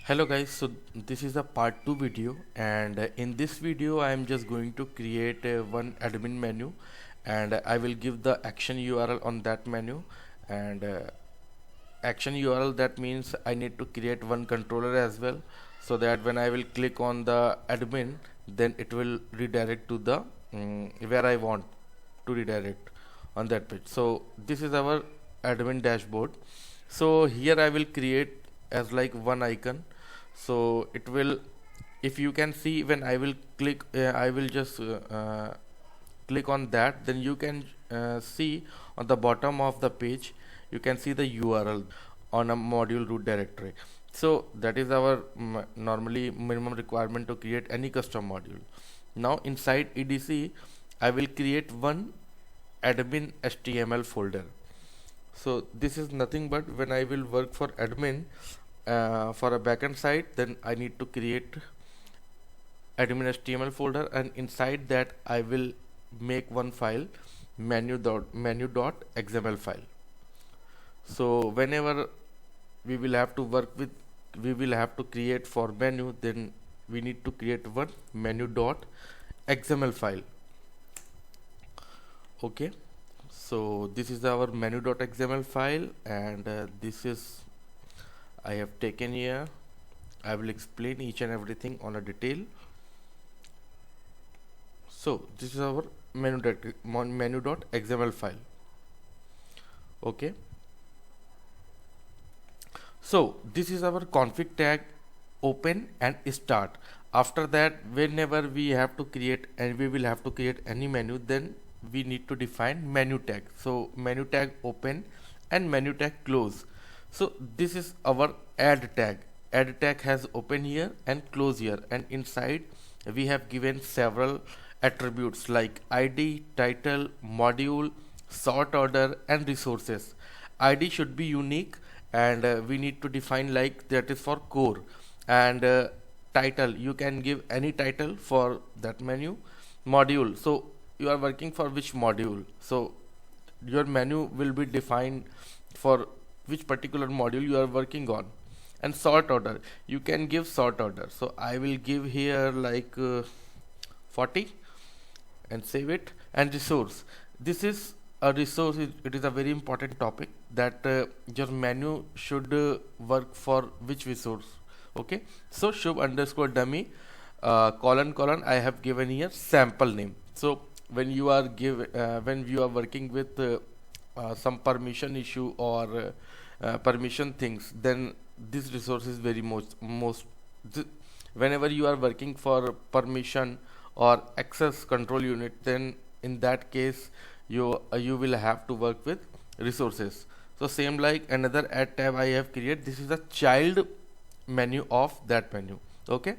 Hello guys, so this is a part 2 video, and in this video I am just going to create one admin menu, and I will give the action URL on that menu. And action URL, that means I need to create one controller as well, so that when I will click on the admin, then it will redirect to the where I want to redirect on that page. So this is our admin dashboard. So here I will create as like one icon. So it will, if you can see, when I will click I will just click on that, then you can see on the bottom of the page you can see the URL on a module root directory. So that is our normally minimum requirement to create any custom module. Now inside EDC I will create one admin HTML folder. So this is nothing but when I will work for admin for a backend side, then I need to create admin HTML folder, and inside that I will make one file menu.xml file. So whenever we will have to work with, we will have to create for menu, then we need to create one menu.xml file. Okay, so this is our menu.xml file, and this is I have taken here. I will explain each and everything on a detail. So this is our menu.xml file. Okay, so this is our config tag open and start. After that, whenever we have to create, and we will have to create any menu, then we need to define menu tag. So menu tag open and menu tag close. So this is our add tag. Add tag has open here and close here, and inside we have given several attributes like ID, title, module, sort order, and resources. ID should be unique, and we need to define like that is for core. And title, you can give any title for that menu. Module, so you are working for which module, so your menu will be defined for which particular module you are working on. And sort order, you can give sort order, so I will give here like 40 and save it. And resource, this is a resource, it is a very important topic, that your menu should work for which resource. Okay, so shub underscore dummy colon I have given here sample name. So when you are when you are working with some permission issue or permission things, then this resource is very whenever you are working for permission or access control unit, then in that case you will have to work with resources. So same like another add tab I have created, this is a child menu of that menu. Okay,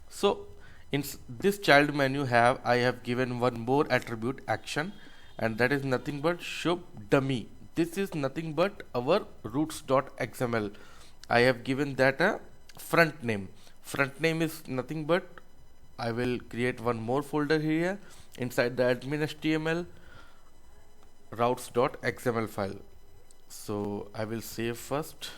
so in this child menu I have given one more attribute action, and that is nothing but shub dummy. This is nothing but our roots.xml. I have given that a front name. Front name is nothing but, I will create one more folder here inside the admin HTML routes.xml file. So I will save first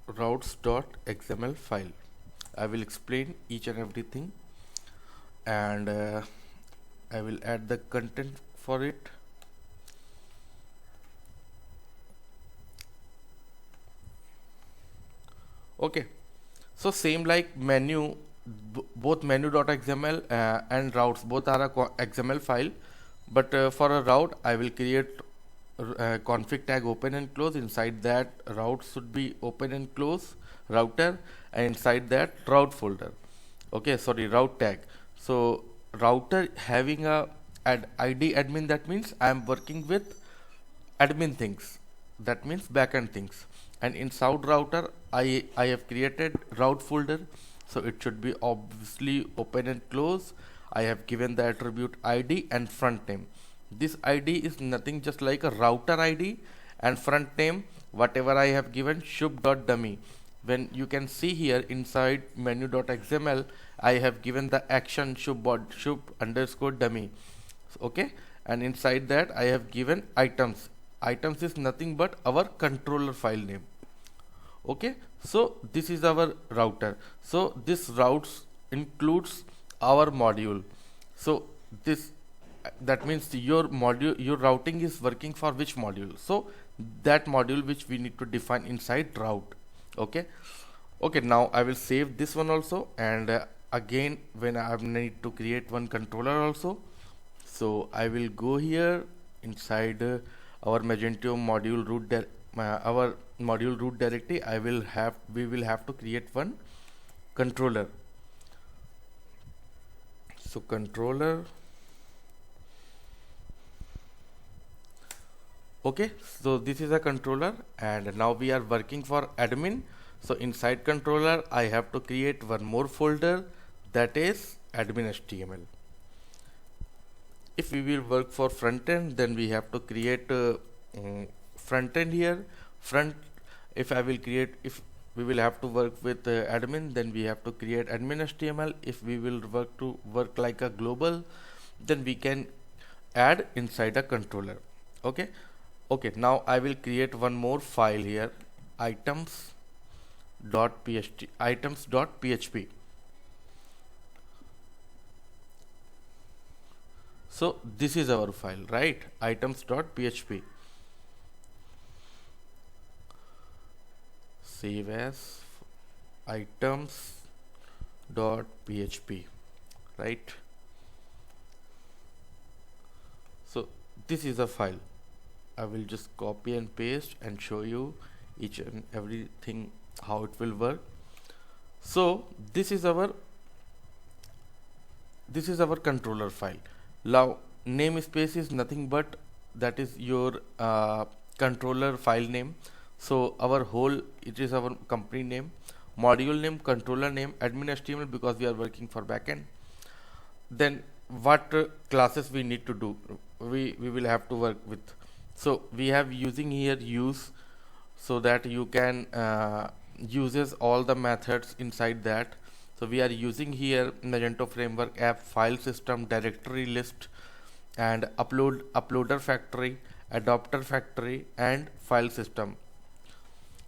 routes.xml file. I will explain each and everything, and I will add the content for it. Okay, so same like menu, both menu.xml and routes, both are a XML file, but for a route I will create config tag open and close. Inside that route should be open and close router, and inside that route folder. Okay, sorry, route tag. So router having a ID admin, that means I am working with admin things, that means backend things. And in south router I have created route folder, so it should be obviously open and close. I have given the attribute ID and front name. This ID is nothing just like a router ID, and front name whatever I have given shub.dummy. When you can see here inside menu.xml, I have given the action shub underscore dummy. Okay, and inside that I have given items items is nothing but our controller file name. Okay, so this is our router. So this routes includes our module. So this that means your routing is working for which module. So that module which we need to define inside route. Okay, okay, now I will save this one also, and again when I need to create one controller also, so I will go here inside our Magento module our module root directory. We will have to create one controller. So controller. Okay, so this is a controller, and now we are working for admin. So inside controller I have to create one more folder, that is admin HTML. If we will work for front end, then we have to create front end here. If we will have to work with admin, then we have to create admin HTML. If we will work like a global, then we can add inside a controller. Okay, okay, now I will create one more file here, items.php. So this is our file, right? Items.php. Save as items.php, right? So this is a file. I will just copy and paste and show you each and everything how it will work. So this is our controller file. Now namespace is nothing but that is your controller file name. So it is our company name, module name, controller name, admin HTML, because we are working for backend. Then what classes we need to do, we will have to work with. So we have using here use, so that you can uses all the methods inside that. So we are using here Magento framework app, file system, directory list, and uploader factory, adapter factory, and file system.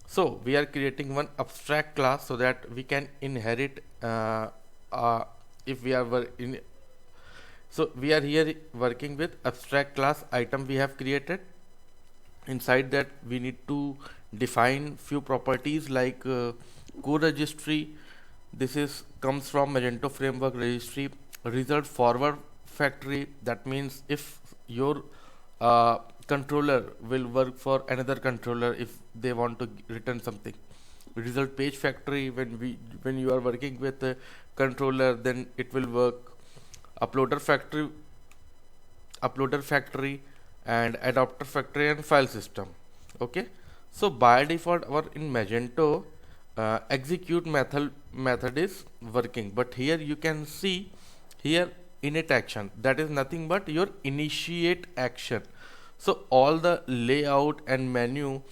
So we are creating one abstract class so that we can inherit if we are so we are here working with abstract class item we have created. Inside that we need to define few properties like co-registry. This comes from Magento framework registry. Result forward factory, that means if your controller will work for another controller if they want to return something. Result page factory, when you are working with a controller, then it will work. Uploader factory and adapter factory and file system. Okay, so by default in Magento execute method is working, but here you can see here init action, that is nothing but your initiate action. So all the layout and menu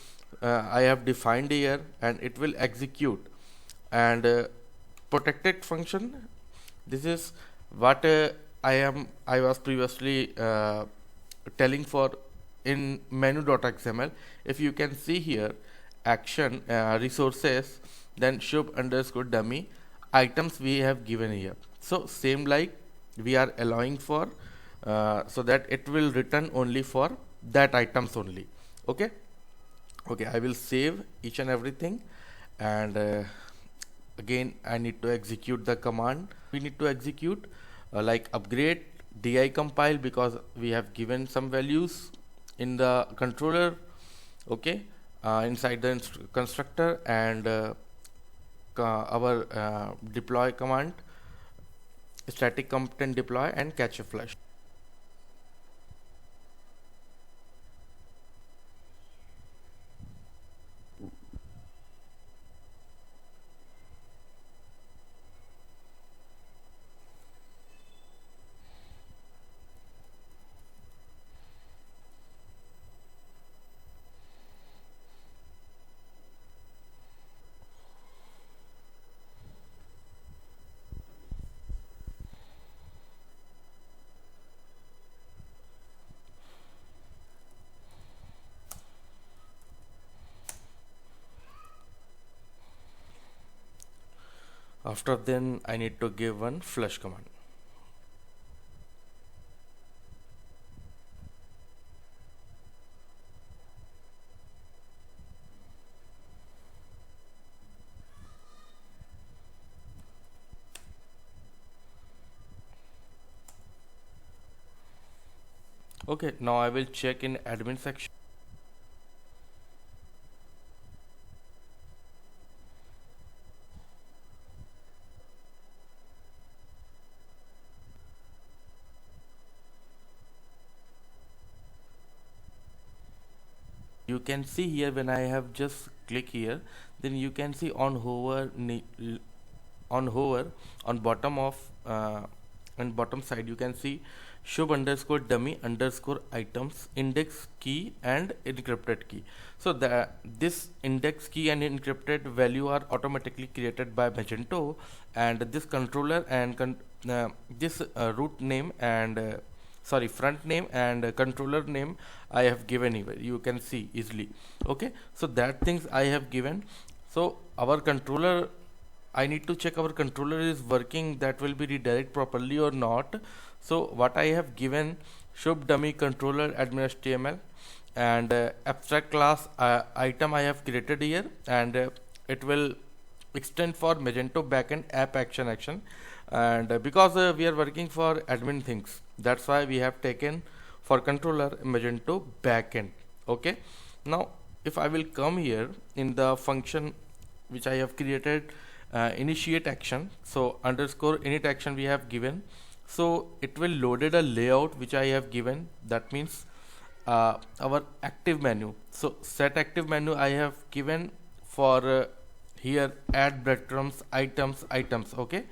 I have defined here, and it will execute. And protected function, this is what I was previously telling for in menu.xml. If you can see here, action resources, then shub_dummy items we have given here. So same like we are allowing for so that it will return only for that items only. Okay, okay, I will save each and everything, and again I need to execute the command. We need to execute like upgrade di compile, because we have given some values in the controller. Okay, inside the constructor, and our deploy command, static component deploy, and catch a flush. After then I need to give one flush command. Okay, now I will check in admin section. You can see here when I have just click here, then you can see on hover on bottom of and bottom side you can see shub underscore dummy underscore items index key and encrypted key. So this index key and encrypted value are automatically created by Magento, and this controller and this root name and sorry, front name and controller name I have given here, you can see easily. Okay, so that things I have given. So our controller, I need to check our controller is working, that will be redirect properly or not. So what I have given, shub dummy controller admin HTML and abstract class item I have created here, and it will extend for Magento backend app action. And because we are working for admin things, that's why we have taken for controller Magento backend. Okay, now if I will come here in the function which I have created, initiate action, so underscore init action we have given, so it will loaded a layout which I have given, that means our active menu. So set active menu I have given for here add breadcrumbs items. Okay,